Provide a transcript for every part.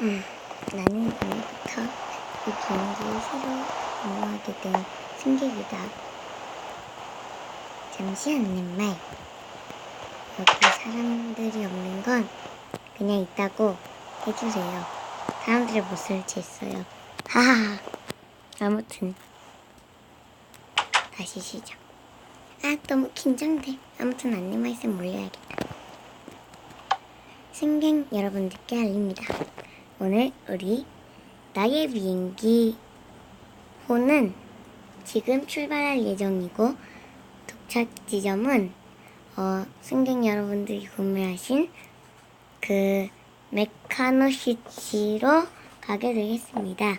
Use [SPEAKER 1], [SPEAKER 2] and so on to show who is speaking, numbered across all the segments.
[SPEAKER 1] 나는 오늘부터 이 비행기에 새로 입무하게 된 승객이다. 잠시 안내말. 여기 사람들이 없는 건 그냥 있다고 해주세요. 사람들을 못 설치했어요. 하하하. 아무튼 다시 시작. 너무 긴장돼. 아무튼 안내 말씀 올려야겠다. 승객 여러분들께 알립니다. 오늘 우리 나의 비행기 호는 지금 출발할 예정이고, 도착 지점은 승객 여러분들이 구매하신 그 메카노시티로 가게 되겠습니다.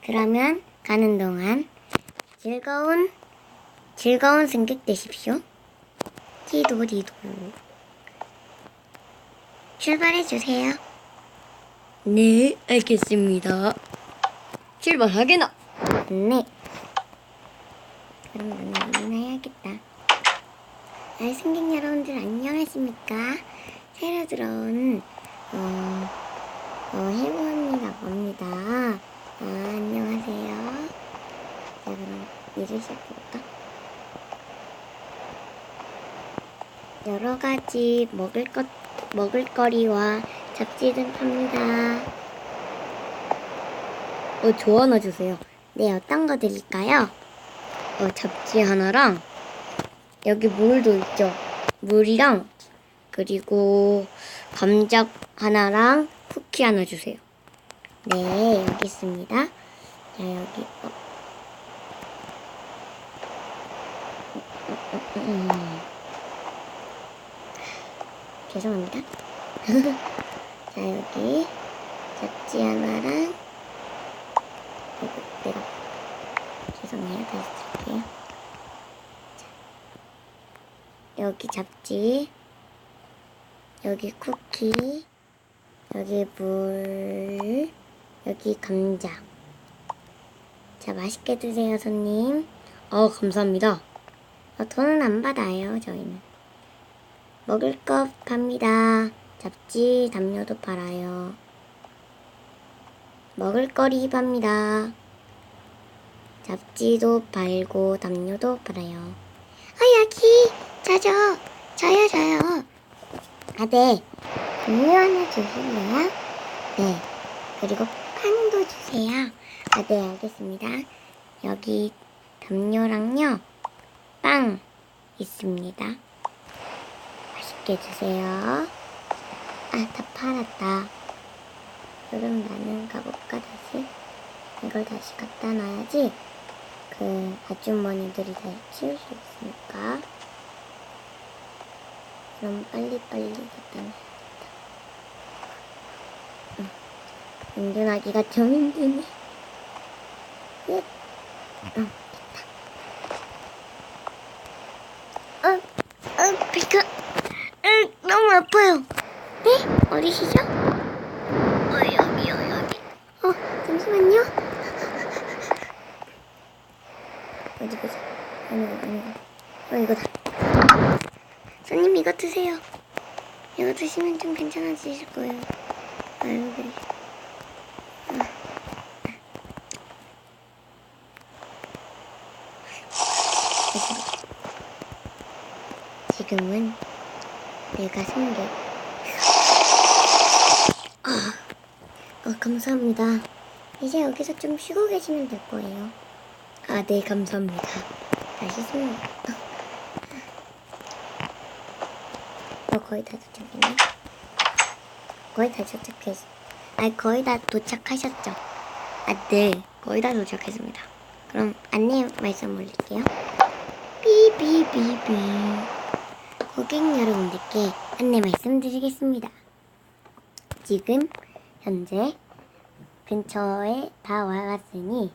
[SPEAKER 1] 그러면 가는 동안 즐거운 승객 되십시오. 디도디도. 출발해주세요.
[SPEAKER 2] 네, 알겠습니다. 출발하게나.
[SPEAKER 1] 네. 그럼 나는 일어나야겠다. 승객 여러분들 안녕하십니까? 새로 들어온 해무 언니라고 합니다. 안녕하세요. 자, 그럼 일을 시작해볼까? 여러 가지 먹을거리와 잡지 등 팝니다.
[SPEAKER 2] 저 하나 주세요.
[SPEAKER 1] 네, 어떤 거 드릴까요?
[SPEAKER 2] 잡지 하나랑 여기 물도 있죠. 물이랑 그리고 감자 하나랑 쿠키 하나 주세요.
[SPEAKER 1] 네, 여기 있습니다. 자, 여기 죄송합니다. 자, 여기 잡지 하나랑 내가 죄송해요. 다시 드릴게요. 자, 여기 잡지, 여기 쿠키, 여기 물, 여기 감자. 자, 맛있게 드세요, 손님.
[SPEAKER 2] 감사합니다.
[SPEAKER 1] 돈은 안 받아요, 저희는. 먹을 것 팝니다. 잡지, 담요도 팔아요. 먹을거리 팝니다. 잡지도 팔고 담요도 팔아요. 여기 저요. 네. 음료 하나 주실래요? 네. 그리고 빵도 주세요. 네, 알겠습니다. 여기 담요랑요, 빵 있습니다. 맛있게 드세요. 다 팔았다. 그럼 나는 가볼까, 다시? 이걸 다시 갖다 놔야지 그 아주머니들이 다시 치울 수 있으니까. 그럼 빨리빨리 갖다 놔야겠다. 운전하기가 좀 힘드네. 됐다. 배가 너무 아파요. 네? 어디시죠? 여기요. 잠시만요. 어디 보자. 이거다. 손님, 이거 드세요. 이거 드시면 좀 괜찮아지실 거예요. 그래. 지금은 내가 승객. 감사합니다. 이제 여기서 좀 쉬고 계시면 될 거예요.
[SPEAKER 2] 네, 감사합니다.
[SPEAKER 1] 다시 승객. 거의 다 도착했네. 거의 다 도착했어. 거의 다 도착하셨죠?
[SPEAKER 2] 네, 거의 다 도착했습니다.
[SPEAKER 1] 그럼 안내 말씀 올릴게요. 삐삐삐삐. 고객 여러분들께 안내 말씀드리겠습니다. 지금 현재 근처에 다 와갔으니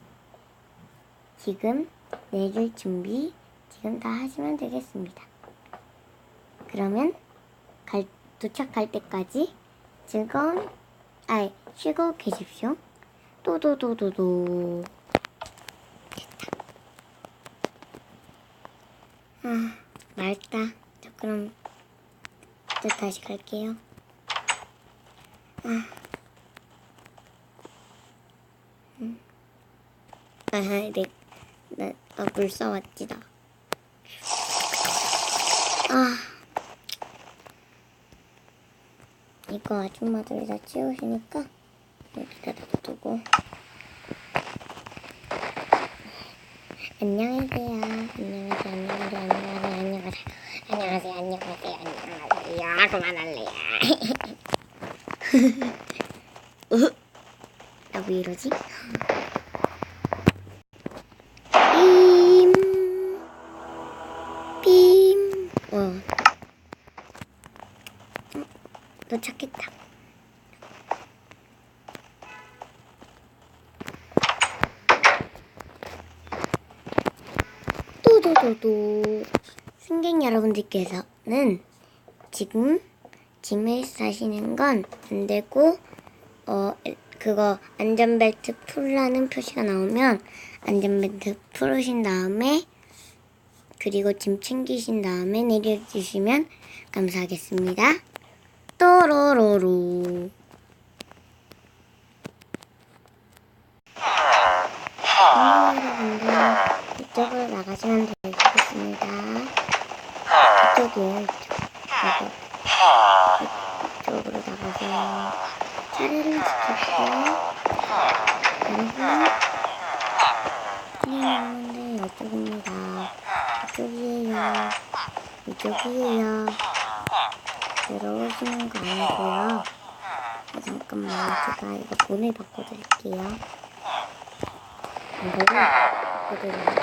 [SPEAKER 1] 지금 내릴 준비 지금 다 하시면 되겠습니다. 그러면 도착할 때까지 쉬고 계십시오. 도도도도도. 맑다. 자, 그럼 저 다시 갈게요.
[SPEAKER 2] 물 써왔지다. 이거 아줌마들이 다 치우시니까 여기다 놔두고. 안녕하세요. 그만할래요. 나 왜 이러지? 빔. 도착했다. 또도도도. 승객 여러분들께서는 지금 짐을 싸시는 건 안 되고, 그거 안전벨트 풀라는 표시가 나오면 안전벨트 풀으신 다음에, 그리고 짐 챙기신 다음에 내려주시면 감사하겠습니다. 또로로로. 여러분들 이쪽으로 나가시면 되겠습니다. 이쪽이에요. 이쪽으로 나가서 차례를 지키고. 여러분들 이쪽입니다. 이쪽이에요. 들어오시는 거 아니고요. 잠깐만, 제가 이거 문을 바꿔드릴게요. 이거를 바꿔드릴게요.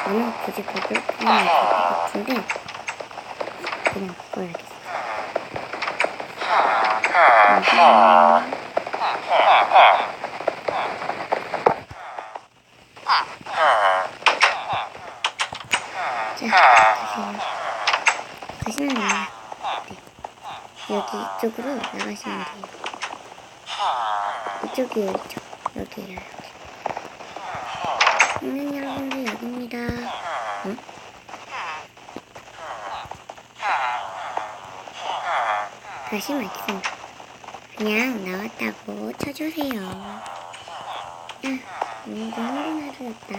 [SPEAKER 2] 저는 굳이 바꿀 필요는 없을 것 같은데 그냥 바꿔야겠어요. 가시면 돼요. 네. 여기 이쪽으로 나가시면 돼요. 이쪽이에요, 이쪽. 여기에요, 여기. 여러분들 여기입니다. 응? 다시 말씀. 그냥 나왔다고 쳐주세요. 오늘도 힘든 하루였다.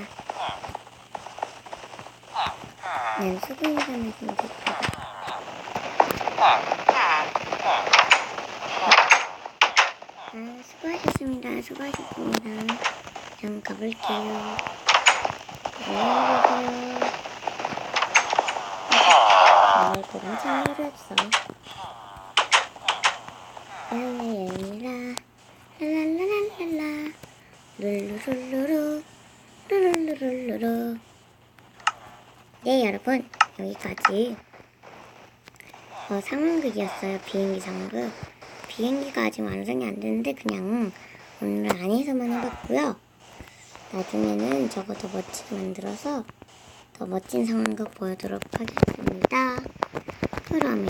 [SPEAKER 2] 난 수고인사만 좀 듣고. 수고하셨습니다. 전 가볼게요. 안녕히 계세요. 오늘 그런 참여를 했어. 랄랄랄라 랄랄랄랄라 룰루룰루루 룰루루루루. 네, 여러분, 여기까지 상황극이었어요. 비행기 상황극. 비행기가 아직 완성이 안 되는데 그냥 오늘 안에서만 해봤고요. 나중에는 저거 더 멋지게 만들어서 더 멋진 상황극 보여드리도록 하겠습니다. 그러면